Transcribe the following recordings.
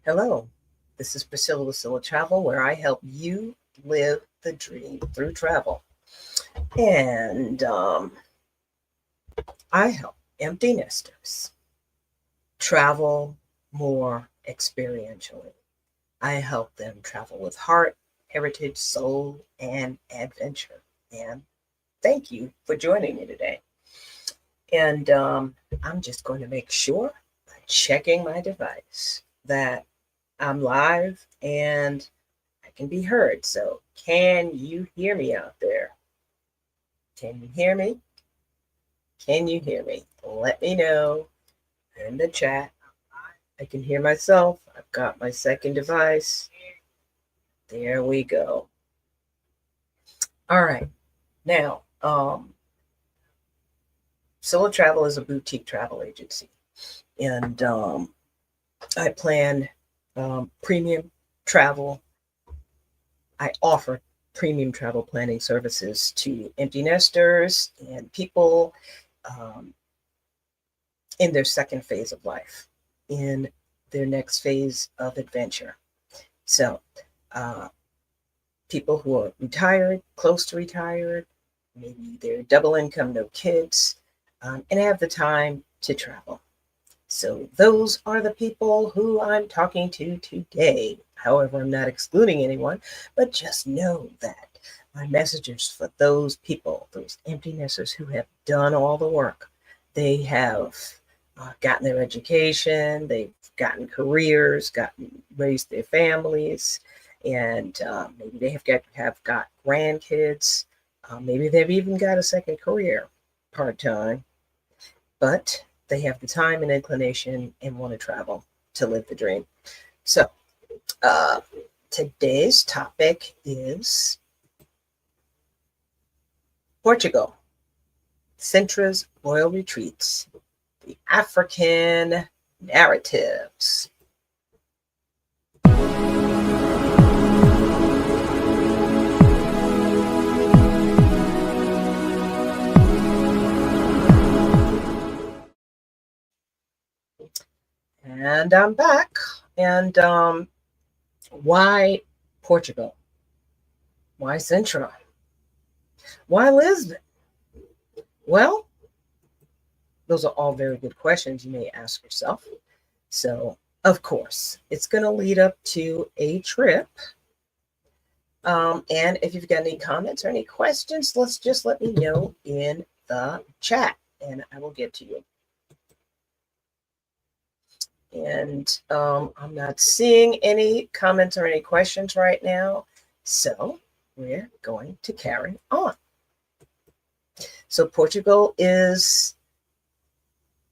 Hello, this is Priscilla with Silla Travel, where I help you live the dream through travel. And I help empty nesters travel more experientially. I help them travel with heart, heritage, soul, and adventure. And thank you for joining me today. And I'm just going to make sure by checking my device that I'm live and I can be heard. So, can you hear me out there? Can you hear me? Can you hear me? Let me know in the chat. I can hear myself. I've got my second device. There we go. All right. Now, Solo Travel is a boutique travel agency, and I plan premium travel. I offer premium travel planning services to empty nesters and people um, in their second phase of life, in their next phase of adventure. So, uh, people who are retired, close to retired, maybe they're double income, no kids, and have the time to travel. So, those are the people who I'm talking to today. However, I'm not excluding anyone, but just know that my message is for those people, those empty nesters who have done all the work. They have gotten their education, they've gotten careers, gotten raised their families, and maybe they have got grandkids. Maybe they've even got a second career part time, but they have the time and inclination and want to travel to live the dream. So, uh, today's topic is Portugal, Sintra's royal retreats, the African narratives. And I'm back. And why Portugal? Why Sintra? Why Lisbon? Well, those are all very good questions you may ask yourself. So, of course, it's going to lead up to a trip. And if you've got any comments or any questions, just let me know in the chat and I will get to you. And I'm not seeing any comments or any questions right now. So we're going to carry on. So Portugal is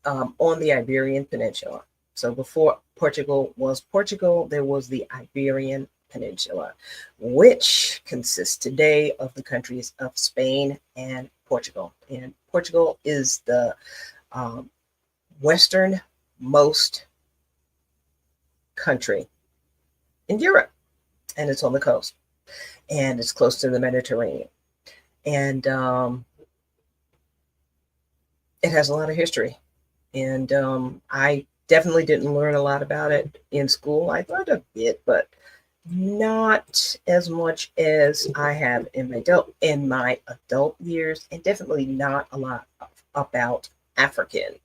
on the Iberian Peninsula. So before Portugal was Portugal, there was the Iberian Peninsula, which consists today of the countries of Spain and Portugal. And Portugal is the westernmost country in Europe, and it's on the coast, and it's close to the Mediterranean. And it has a lot of history. And I definitely didn't learn a lot about it in school. I learned a bit, but not as much as I have in my adult years, and definitely not a lot about African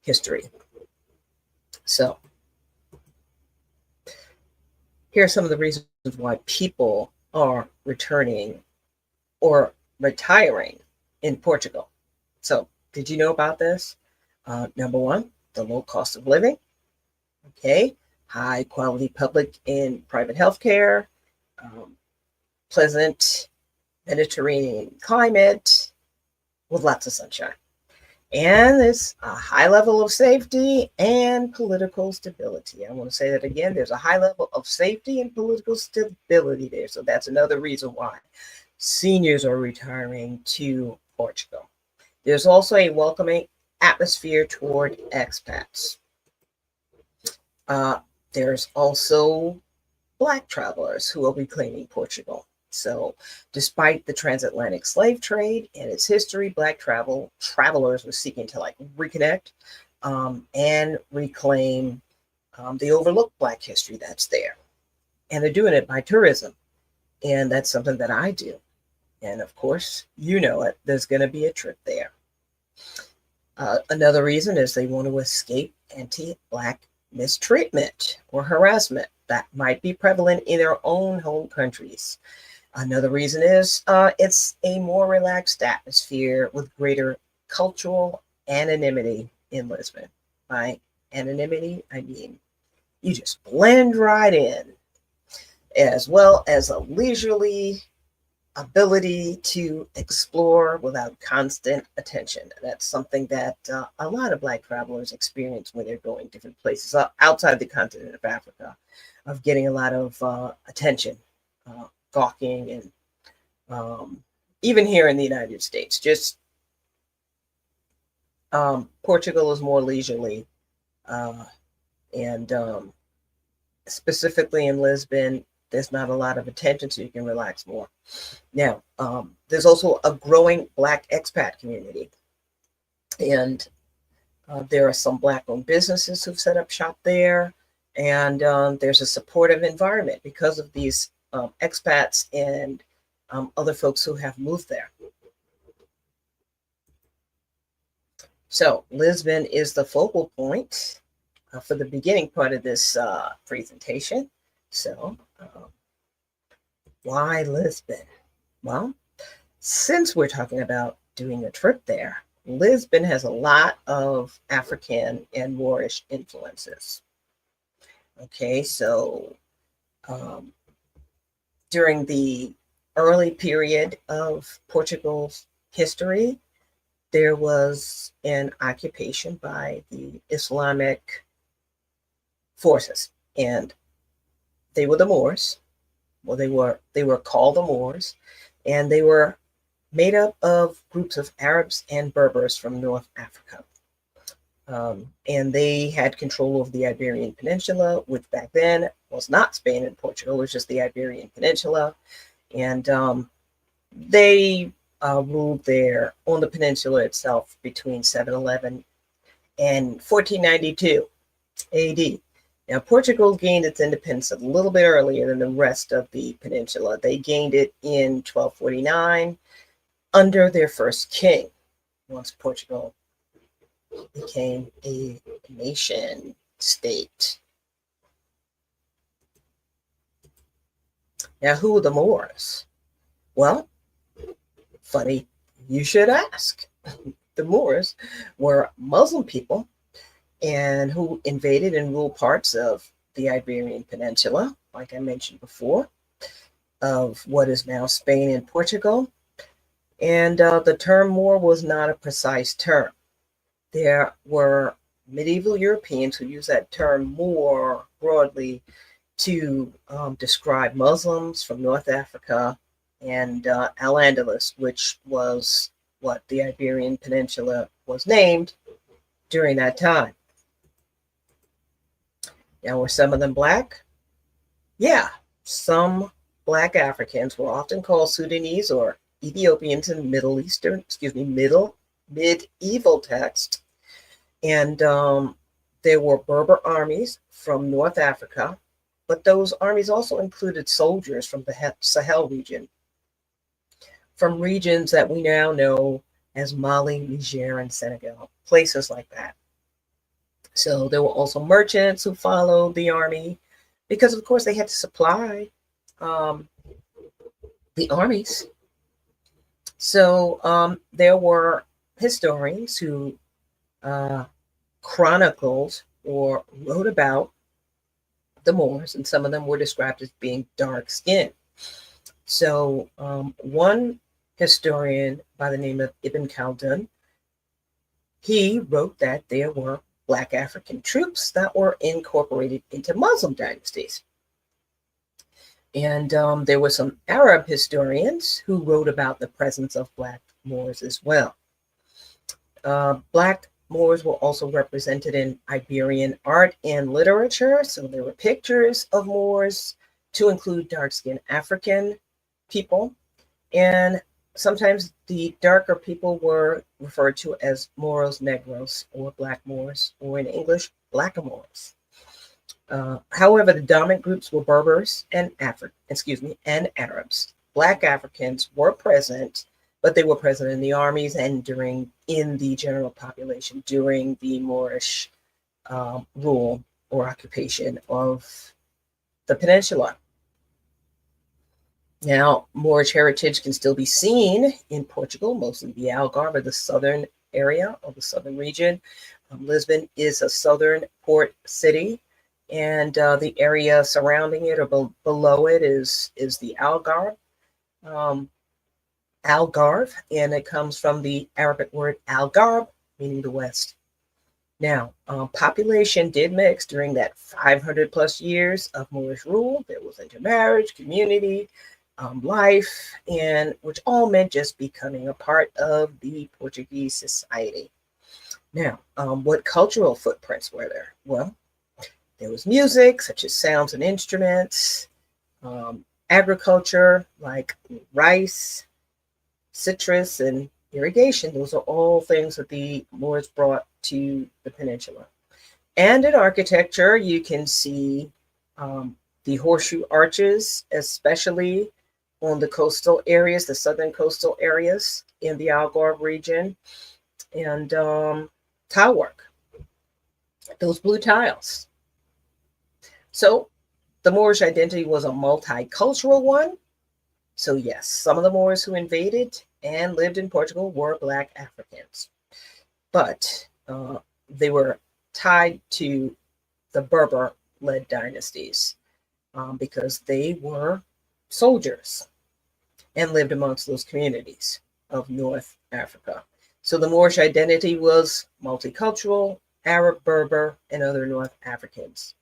history. So here are some of the reasons why people are returning or retiring in Portugal. So, did you know about this? Number one, the low cost of living. Okay, high quality public and private health care, pleasant Mediterranean climate with lots of sunshine. And there's a high level of safety and political stability. I want to say that again. There's a high level of safety and political stability there. So that's another reason why seniors are retiring to Portugal. There's also a welcoming atmosphere toward expats. There's also Black travelers who will be claiming Portugal. So, despite the transatlantic slave trade and its history, Black travelers were seeking to reconnect and reclaim the overlooked Black history that's there. And they're doing it by tourism. And that's something that I do. And of course, you know it, there's going to be a trip there. Another reason is they want to escape anti-Black mistreatment or harassment that might be prevalent in their own home countries. Another reason is it's a more relaxed atmosphere with greater cultural anonymity in Lisbon. By anonymity, I mean you just blend right in, as well as a leisurely ability to explore without constant attention. That's something that a lot of Black travelers experience when they're going different places outside the continent of Africa, of getting a lot of attention, gawking, and even here in the United States. Just Portugal is more leisurely, and specifically in Lisbon, there's not a lot of attention, so you can relax more. Now, there's also a growing Black expat community, and there are some Black-owned businesses who've set up shop there, and there's a supportive environment because of these expats and other folks who have moved there. So Lisbon is the focal point for the beginning part of this presentation. So why Lisbon? Well, since we're talking about doing a trip there, Lisbon has a lot of African and Moorish influences. Okay, so during the early period of Portugal's history, there was an occupation by the Islamic forces, and they were the Moors. Well, they were called the Moors, and they were made up of groups of Arabs and Berbers from North Africa. And they had control of the Iberian Peninsula, which back then was not Spain and Portugal, it was just the Iberian Peninsula. And they ruled there on the peninsula itself between 711 and 1492 AD. Now, Portugal gained its independence a little bit earlier than the rest of the peninsula. They gained it in 1249 under their first king, once Portugal became a nation state. Now, who were the Moors? Well, funny you should ask. The Moors were Muslim people and who invaded and ruled parts of the Iberian Peninsula, like I mentioned before, of what is now Spain and Portugal. And the term Moor was not a precise term. There were medieval Europeans who used that term more broadly to describe Muslims from North Africa and Al-Andalus, which was what the Iberian Peninsula was named during that time. Now, were some of them Black? Yeah, some Black Africans were often called Sudanese or Ethiopians in medieval text. And there were Berber armies from North Africa, but those armies also included soldiers from the Sahel region, from regions that we now know as Mali, Niger, and Senegal, places like that. So there were also merchants who followed the army because, of course, they had to supply the armies. So there were historians who chronicled or wrote about the Moors, and some of them were described as being dark-skinned. So one historian by the name of Ibn Khaldun, he wrote that there were Black African troops that were incorporated into Muslim dynasties. And there were some Arab historians who wrote about the presence of Black Moors as well. Black Moors were also represented in Iberian art and literature. So there were pictures of Moors to include dark-skinned African people. And sometimes the darker people were referred to as Moros Negros or Black Moors, or in English, Blackamoors. However, the dominant groups were Berbers and and Arabs. Black Africans were present, but they were present in the armies and in the general population during the Moorish rule or occupation of the peninsula. Now, Moorish heritage can still be seen in Portugal, mostly the Algarve, the southern area of the southern region. Lisbon is a southern port city, and the area surrounding it or below it is the Algarve. Um, Algarve, and it comes from the Arabic word Algarve, meaning the west. Now, population did mix during that 500 plus years of Moorish rule. There was intermarriage, community, life, and which all meant just becoming a part of the Portuguese society. Now, what cultural footprints were there? Well, there was music, such as sounds and instruments, agriculture, like rice, citrus, and irrigation. Those are all things that the Moors brought to the peninsula. And in architecture, you can see the horseshoe arches, especially on the coastal areas, the southern coastal areas in the Algarve region, and tile work, those blue tiles. So the Moorish identity was a multicultural one. So yes, some of the Moors who invaded and lived in Portugal were Black Africans, but they were tied to the Berber-led dynasties because they were soldiers and lived amongst those communities of North Africa. So the Moorish identity was multicultural, Arab, Berber, and other North Africans.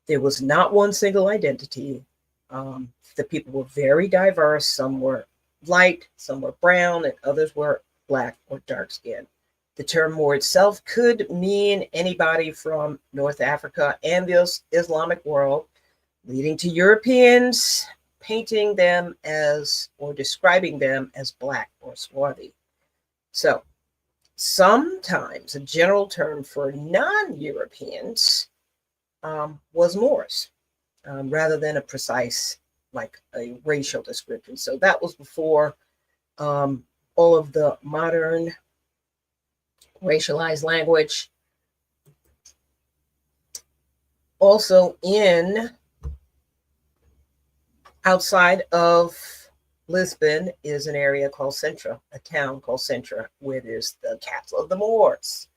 There was not one single identity. The people were very diverse. Some were light, some were brown, and others were black or dark skinned. The term Moor itself could mean anybody from North Africa and the Islamic world, leading to Europeans painting them as or describing them as black or swarthy. So sometimes a general term for non-Europeans was Moors, rather than a precise, like a racial description. So that was before all of the modern racialized language. Also outside of Lisbon is an area called Sintra, a town called Sintra, where there's the castle of the Moors.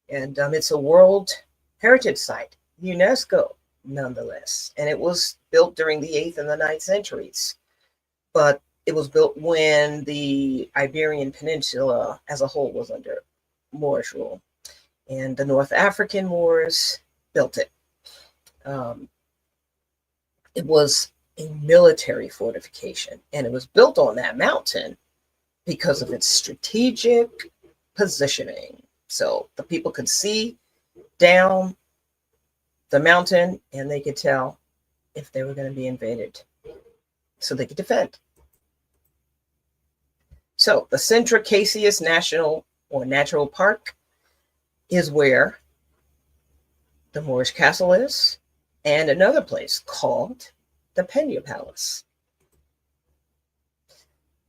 And it's a World Heritage Site, UNESCO, nonetheless. And it was built during the 8th and the 9th centuries. But it was built when the Iberian Peninsula as a whole was under Moorish rule. And the North African Moors built it. It was a military fortification, and it was built on that mountain because of its strategic positioning. So the people could see down the mountain and they could tell if they were going to be invaded, so they could defend. So the Sintra Cassius National or Natural Park is where the Moorish Castle is, and another place called the Pena Palace.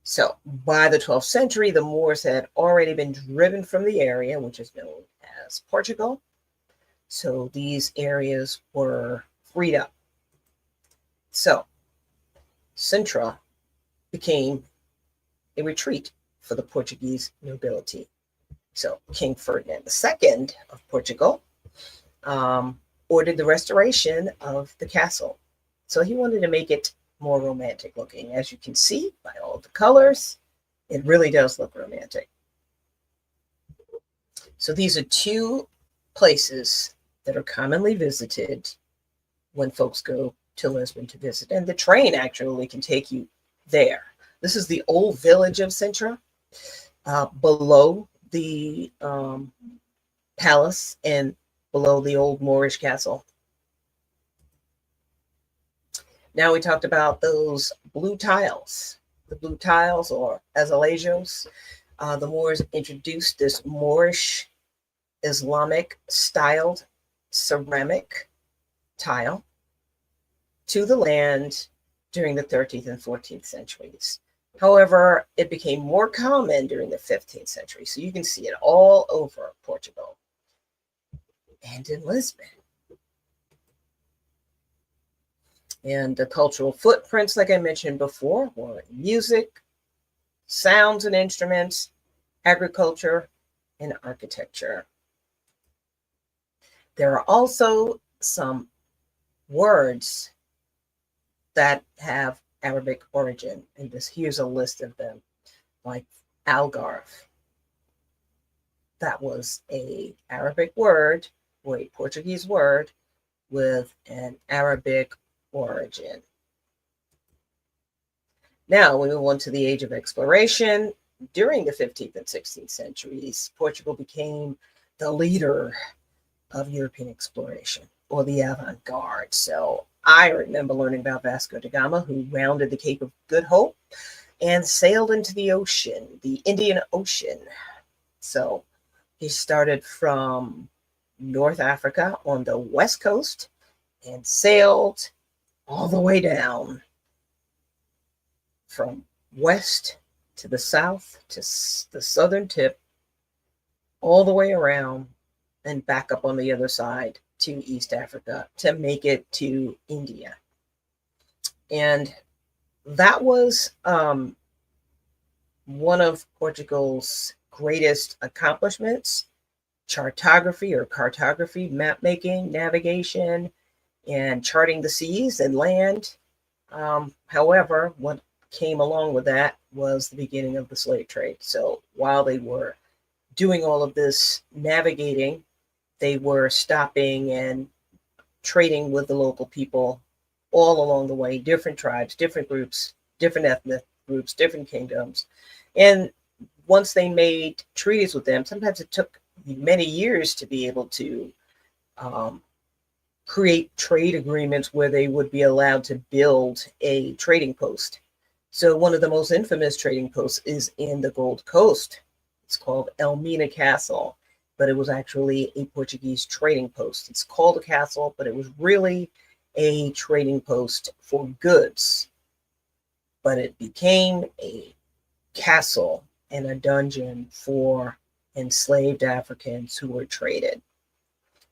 So by the 12th century, the Moors had already been driven from the area, which is known as Portugal. So these areas were freed up. So Sintra became a retreat for the Portuguese nobility. So King Ferdinand II of Portugal ordered the restoration of the castle. So he wanted to make it more romantic looking. As you can see by all the colors, it really does look romantic. So these are two places that are commonly visited when folks go to Lisbon to visit. And the train actually can take you there. This is the old village of Sintra, below the palace and below the old Moorish castle. Now we talked about those blue tiles, the blue tiles or azulejos. The Moors introduced this Moorish Islamic styled ceramic tile to the land during the 13th and 14th centuries. However, it became more common during the 15th century. So you can see it all over Portugal and in Lisbon. And the cultural footprints, like I mentioned before, were music, sounds and instruments, agriculture, and architecture. There are also some words that have Arabic origin, and here's a list of them, like Algarve. That was an Arabic word, or a Portuguese word, with an Arabic origin. Now we move on to the age of exploration. During the 15th and 16th centuries, Portugal became the leader of European exploration, or the avant-garde. So I remember learning about Vasco da Gama, who rounded the Cape of Good Hope and sailed into the ocean, the Indian Ocean. So he started from North Africa on the west coast and sailed all the way down from west to the south to the southern tip, all the way around and back up on the other side to East Africa to make it to India. And that was one of Portugal's greatest accomplishments: chartography or cartography, map making, navigation, and charting the seas and land. However, what came along with that was the beginning of the slave trade. So while they were doing all of this navigating, they were stopping and trading with the local people all along the way, different tribes, different groups, different ethnic groups, different kingdoms. And once they made treaties with them, sometimes it took many years to be able to create trade agreements where they would be allowed to build a trading post. So one of the most infamous trading posts is in the Gold Coast. It's called Elmina Castle, but it was actually a Portuguese trading post. It's called a castle, but it was really a trading post for goods. But it became a castle and a dungeon for enslaved Africans who were traded.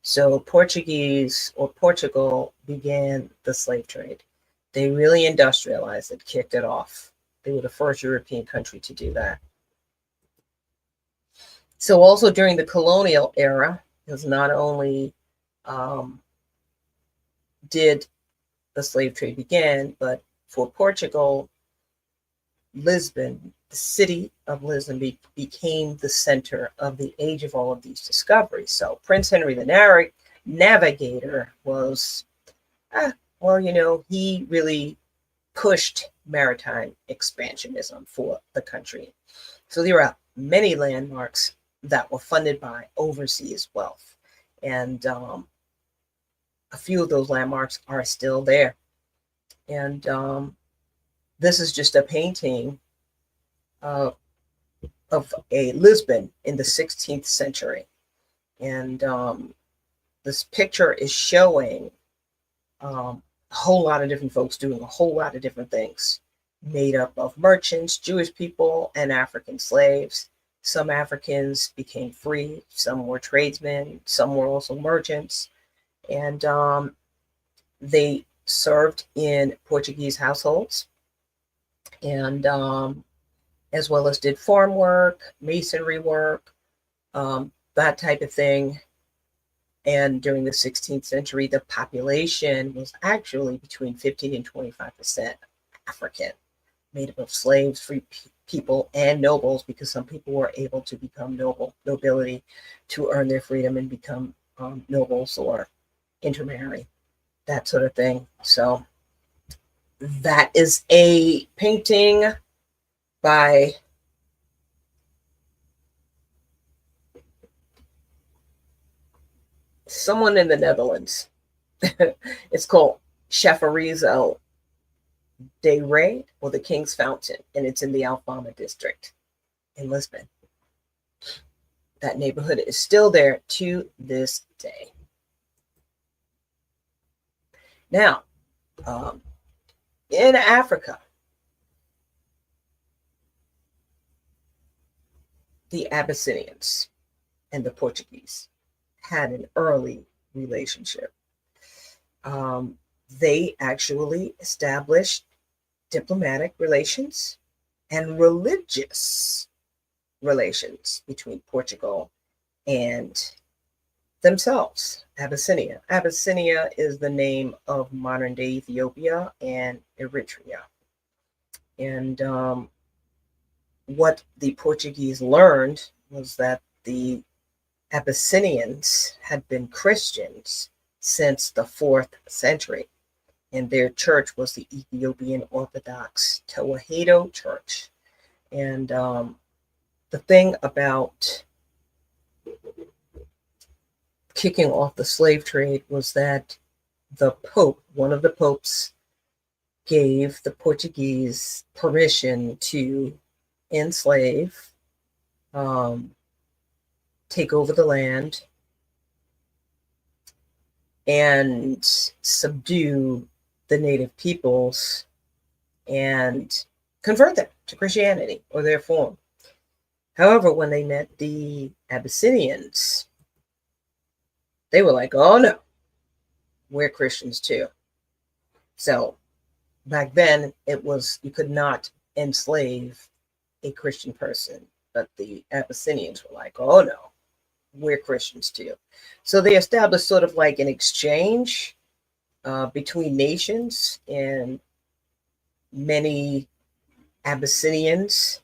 So Portugal began the slave trade. They really industrialized it, kicked it off. They were the first European country to do that. So also during the colonial era, because not only did the slave trade begin, but for Portugal, Lisbon, the city of Lisbon became the center of the age of all of these discoveries. So Prince Henry the Navigator was, he really pushed maritime expansionism for the country. So there are many landmarks that were funded by overseas wealth. And a few of those landmarks are still there. And this is just a painting of a Lisbon in the 16th century. And this picture is showing a whole lot of different folks doing a whole lot of different things, made up of merchants, Jewish people, and African slaves. Some Africans became free, some were tradesmen, some were also merchants. And they served in Portuguese households, and as well as did farm work, masonry work, that type of thing. And during the 16th century, the population was actually between 15 and 25% African, made up of slaves, free people, and nobles, because some people were able to become nobility to earn their freedom and become nobles or intermarry, that sort of thing. So that is a painting by someone in the Netherlands. It's called Chafarizo de Rey, or the King's Fountain, and it's in the Alfama district in Lisbon. That neighborhood is still there to this day. Now, in Africa, the Abyssinians and the Portuguese had an early relationship. They actually established diplomatic relations and religious relations between Portugal and themselves, Abyssinia. Abyssinia is the name of modern day Ethiopia and Eritrea. And what the Portuguese learned was that the Abyssinians had been Christians since the 4th century, and their church was the Ethiopian Orthodox Tewahedo Church. And the thing about kicking off the slave trade was that the Pope, one of the popes, gave the Portuguese permission to enslave, take over the land, and subdue the native peoples and convert them to Christianity or their form. However, when they met the Abyssinians, they were like, oh no, we're Christians too. So back then, it was, you could not enslave a Christian person, but the Abyssinians were like, oh no, we're Christians too. So they established sort of like an exchange between nations, and many Abyssinians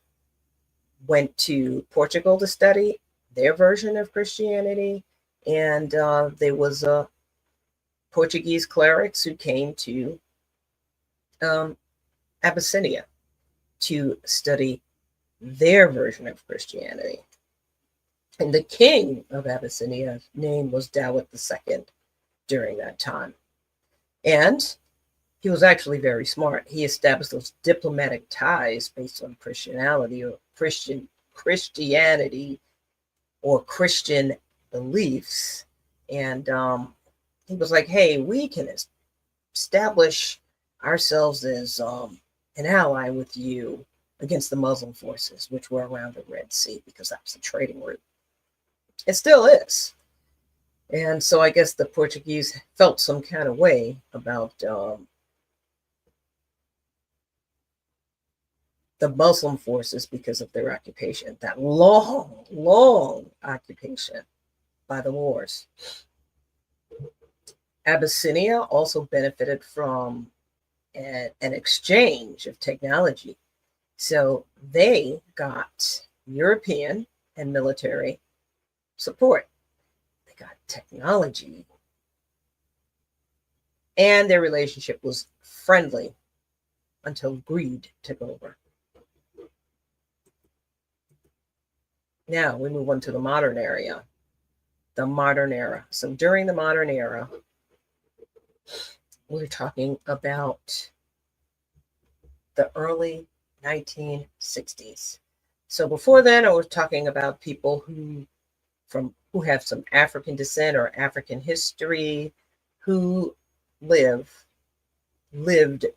went to Portugal to study their version of Christianity, and there was Portuguese clerics who came to Abyssinia to study their version of Christianity. And the king of Abyssinia's name was Dawit II during that time. And he was actually very smart. He established those diplomatic ties based on Christianity or Christianity or Christian beliefs. And he was like, hey, we can establish ourselves as an ally with you against the Muslim forces, which were around the Red Sea, because that was the trading route. It still is. And so I guess the Portuguese felt some kind of way about the Muslim forces because of their occupation, that long, long occupation by the Moors. Abyssinia also benefited from an exchange of technology. So they got European and military support. They got technology. And their relationship was friendly until greed took over. Now we move on to the modern era. The modern era. So during the modern era, we're talking about the early 1960s. So before then, I was talking about people who have some African descent or African history, who lived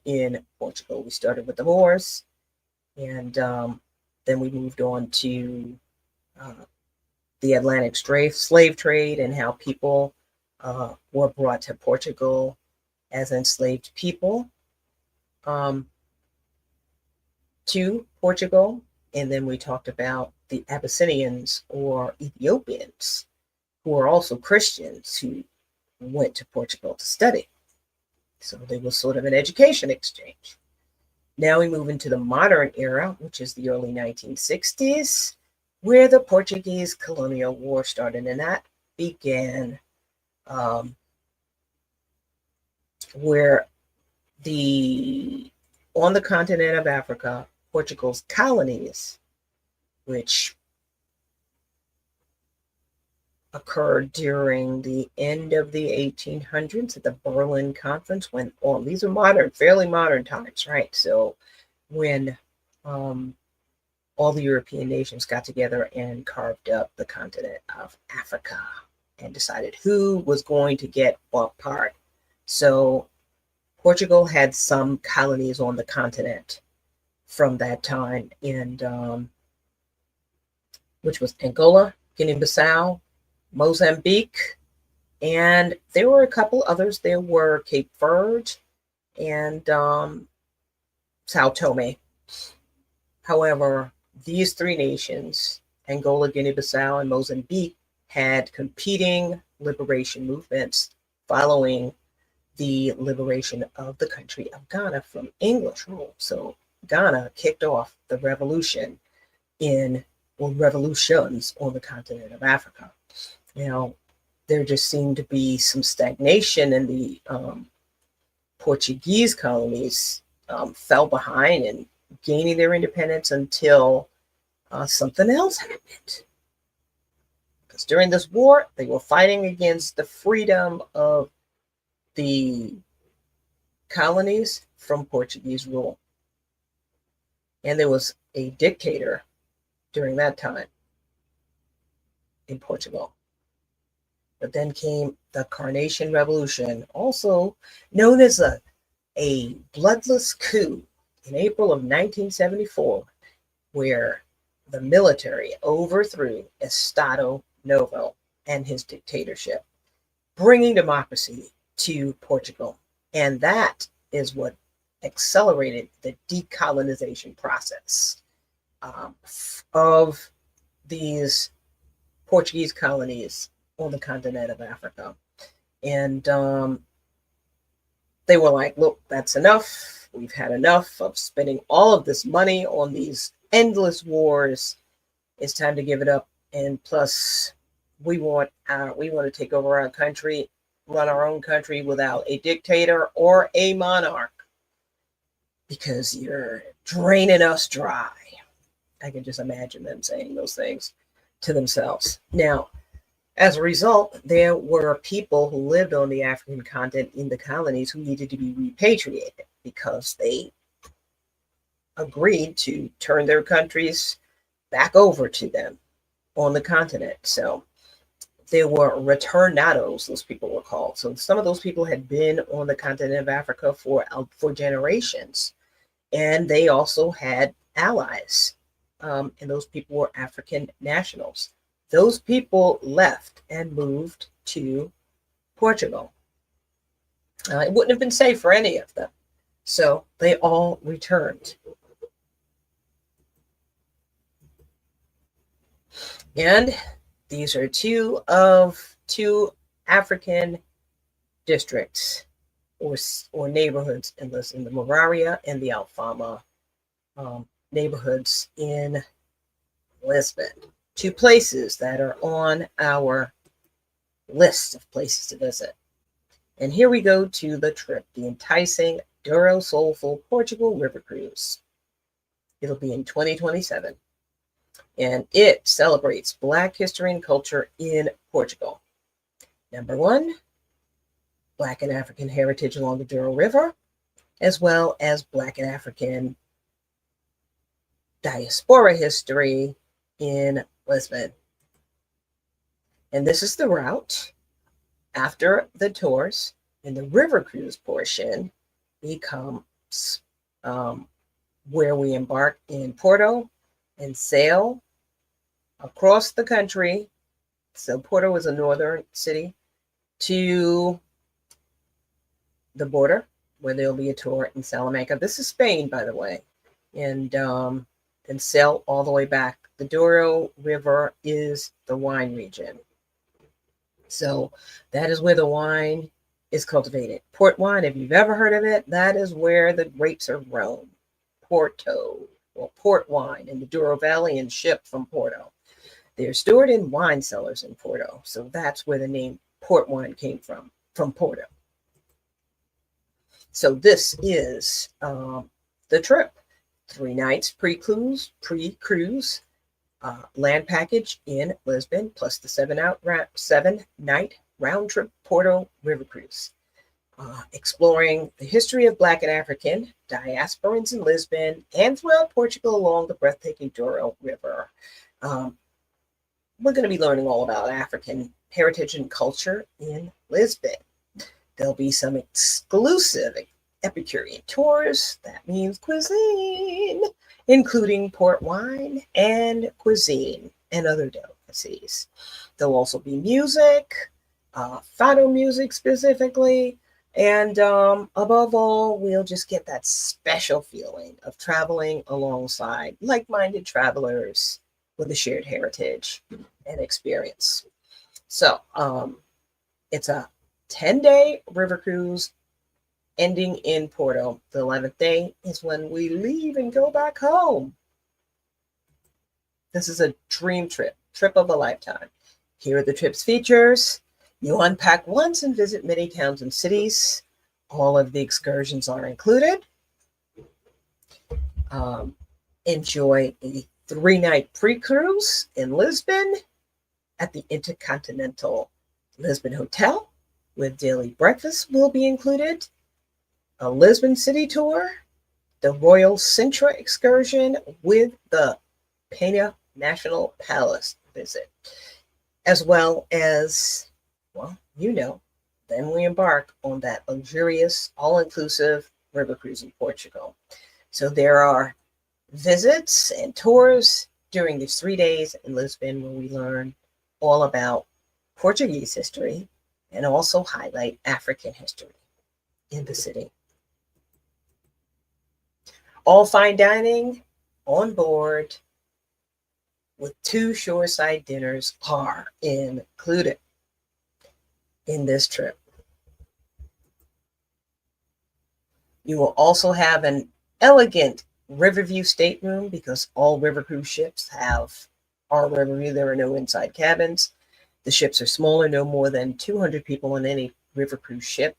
in Portugal. We started with the Moors, and then we moved on to the Atlantic slave trade and how people were brought to Portugal as enslaved people to Portugal. And then we talked about the Abyssinians or Ethiopians, who are also Christians, who went to Portugal to study. So there was sort of an education exchange. Now we move into the modern era, which is the early 1960s, where the Portuguese colonial war started. And that began where on the continent of Africa, Portugal's colonies, which occurred during the end of the 1800s at the Berlin Conference, when these are fairly modern times, right? So when all the European nations got together and carved up the continent of Africa and decided who was going to get what part. So Portugal had some colonies on the continent from that time, and which was Angola, Guinea-Bissau, Mozambique, and there were a couple others. There were Cape Verde and Sao Tome. However, these three nations, Angola, Guinea-Bissau, and Mozambique, had competing liberation movements following the liberation of the country of Ghana from English rule. So Ghana kicked off the revolution or revolutions on the continent of Africa. Now, there just seemed to be some stagnation, and the Portuguese colonies fell behind in gaining their independence until something else happened. Because during this war, they were fighting against the freedom of the colonies from Portuguese rule. And there was a dictator during that time in Portugal. But then came the Carnation Revolution, also known as a bloodless coup in April of 1974, where the military overthrew Estado Novo and his dictatorship, bringing democracy to Portugal. And that is what accelerated the decolonization process of these Portuguese colonies on the continent of Africa. And they were like, look, that's enough. We've had enough of spending all of this money on these endless wars. It's time to give it up. And plus, we want to take over our country, run our own country without a dictator or a monarch, because you're draining us dry. I can just imagine them saying those things to themselves. Now, as a result, there were people who lived on the African continent in the colonies who needed to be repatriated because they agreed to turn their countries back over to them on the continent. So there were retornados, those people were called. So some of those people had been on the continent of Africa for generations, and they also had allies, and those people were African nationals. Those people left and moved to Portugal. It wouldn't have been safe for any of them, so they all returned. And these are two African districts or neighborhoods in the Moraria and the Alfama neighborhoods in Lisbon. Two places that are on our list of places to visit. And here we go to the trip, the Enticing Douro Soulful Portugal River Cruise. It'll be in 2027. And it celebrates Black history and culture in Portugal. Number one, Black and African heritage along the Douro River, as well as Black and African diaspora history in Lisbon. And this is the route. After the tours, in the river cruise portion, becomes where we embark in Porto and sail across the country. So Porto is a northern city, to the border, where there'll be a tour in Salamanca. This is Spain, by the way, and sail all the way back. The Douro River is the wine region. So that is where the wine is cultivated. Port wine, if you've ever heard of it, that is where the grapes are grown. Porto, or port wine, in the Douro Valley, and shipped from Porto. They're stored in wine cellars in Porto. So that's where the name port wine came from Porto. So this is the trip. 3 nights pre-cruise, land package in Lisbon, plus the 7-night round trip Porto River Cruise. Exploring the history of Black and African diasporans in Lisbon and throughout Portugal along the breathtaking Douro River. We're going to be learning all about African heritage and culture in Lisbon. There'll be some exclusive Epicurean tours, that means cuisine, including port wine and cuisine and other delicacies. There'll also be music, fado music specifically, and above all, we'll just get that special feeling of traveling alongside like-minded travelers with a shared heritage and experience. So it's a 10-day river cruise ending in Porto. The 11th day is when we leave and go back home. This is a dream trip of a lifetime. Here are the trip's features. You unpack once and visit many towns and cities. All of the excursions are included. Enjoy a 3-night pre-cruise in Lisbon at the Intercontinental Lisbon Hotel, with daily breakfast will be included. A Lisbon city tour, the Royal Sintra excursion with the Pena National Palace visit, as well as, well, then we embark on that luxurious, all-inclusive river cruise in Portugal. So there are visits and tours during these 3 days in Lisbon where we learn all about Portuguese history and also highlight African history in the city. All fine dining on board with 2 shoreside dinners are included in this trip. You will also have an elegant Riverview stateroom because all river cruise ships are Riverview. There are no inside cabins. The ships are smaller, no more than 200 people on any river cruise ship.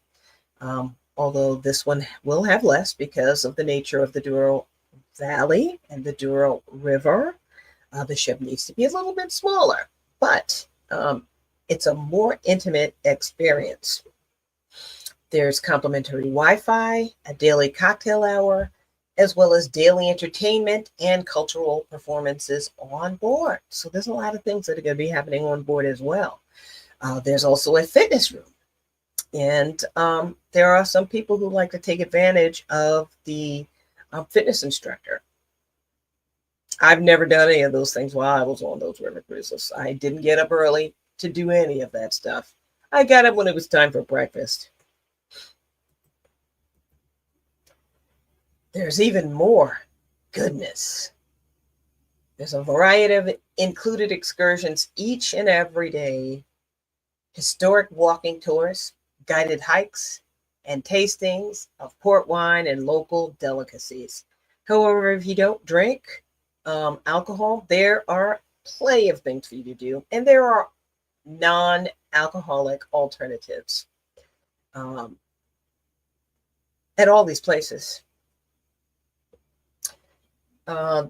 Although this one will have less because of the nature of the Douro Valley and the Douro River. The ship needs to be a little bit smaller, but it's a more intimate experience. There's complimentary Wi-Fi, a daily cocktail hour, as well as daily entertainment and cultural performances on board. So there's a lot of things that are going to be happening on board as well. There's also a fitness room. And there are some people who like to take advantage of the fitness instructor. I've never done any of those things while I was on those river cruises. I didn't get up early to do any of that stuff. I got up when it was time for breakfast. There's even more goodness. There's a variety of included excursions each and every day, historic walking tours, guided hikes, and tastings of port wine and local delicacies. However, if you don't drink alcohol, there are plenty of things for you to do, and there are non-alcoholic alternatives at all these places.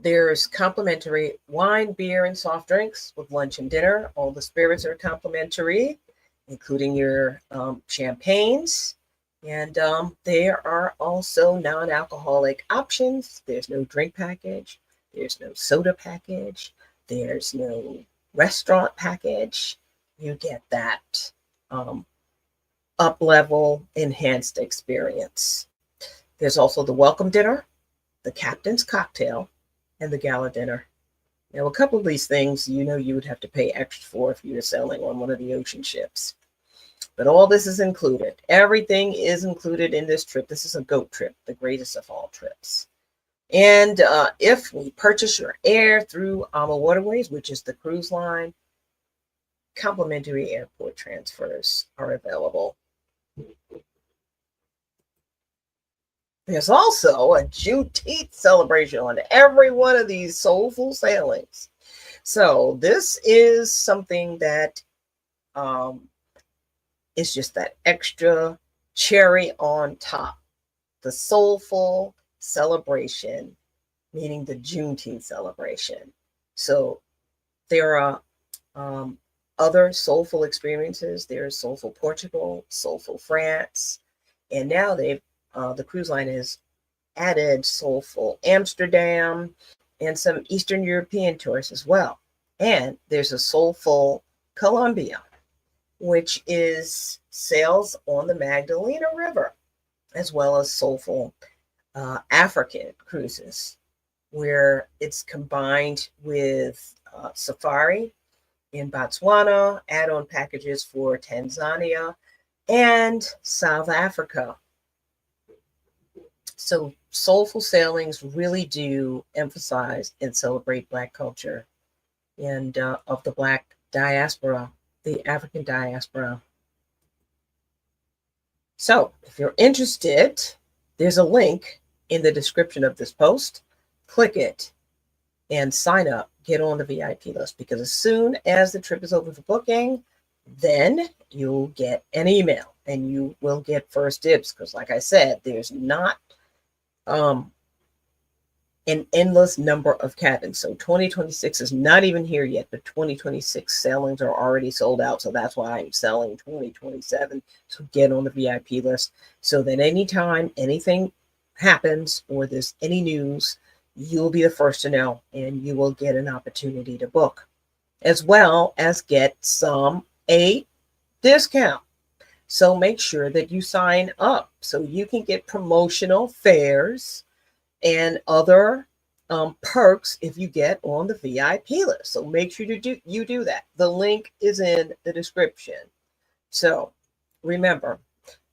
There's complimentary wine, beer, and soft drinks with lunch and dinner. All the spirits are complimentary, including your champagnes. And there are also non-alcoholic options. There's no drink package. There's no soda package. There's no restaurant package. You get that up-level, enhanced experience. There's also the welcome dinner, the captain's cocktail, and the gala dinner. Now, a couple of these things, you would have to pay extra for if you were sailing on one of the ocean ships. But all this is included. Everything is included in this trip. This is a GOAT trip, the greatest of all trips. And if we purchase your air through AMA Waterways, which is the cruise line, complimentary airport transfers are available. There's also a Juneteenth celebration on every one of these Soulful sailings. So this is something that is just that extra cherry on top. The Soulful celebration, meaning the Juneteenth celebration. So there are other Soulful experiences. There's Soulful Portugal, Soulful France, and now the cruise line has added Soulful Amsterdam and some Eastern European tours as well. And there's a Soulful Colombia, which sails on the Magdalena River. as well as Soulful African cruises, where it's combined with safari in Botswana, add-on packages for Tanzania and South Africa. So Soulful Sailings really do emphasize and celebrate Black culture and of the Black diaspora, the African diaspora. So if you're interested, there's a link in the description of this post. Click it and sign up, get on the VIP list, because as soon as the trip is over for booking, then you'll get an email and you will get first dibs. Because like I said, there's not an endless number of cabins. So 2026 is not even here yet, but 2026 sailings are already sold out. So that's why I'm selling 2027. So get on the VIP list so that anytime anything happens or there's any news, you'll be the first to know and you will get an opportunity to book, as well as get a discount. So make sure that you sign up so you can get promotional fares and other perks if you get on the VIP list. So make sure you do that. The link is in the description. So remember,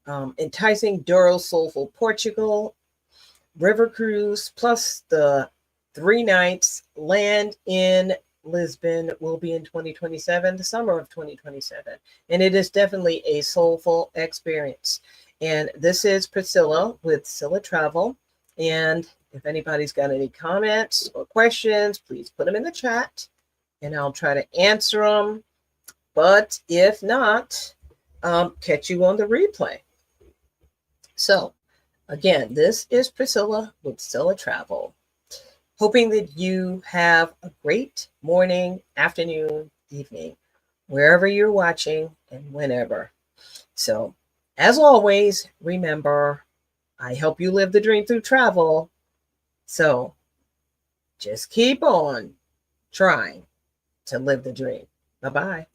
Enticing, Douro, Soulful, Portugal, river cruise, plus the 3 nights land in Lisbon will be in 2027, the summer of 2027. And it is definitely a soulful experience. And this is Priscilla with Scylla Travel. And if anybody's got any comments or questions, please put them in the chat and I'll try to answer them. But if not, catch you on the replay. So again, this is Priscilla with Scylla Travel. Hoping that you have a great morning, afternoon, evening, wherever you're watching and whenever. So as always, remember, I help you live the dream through travel. So just keep on trying to live the dream. Bye-bye.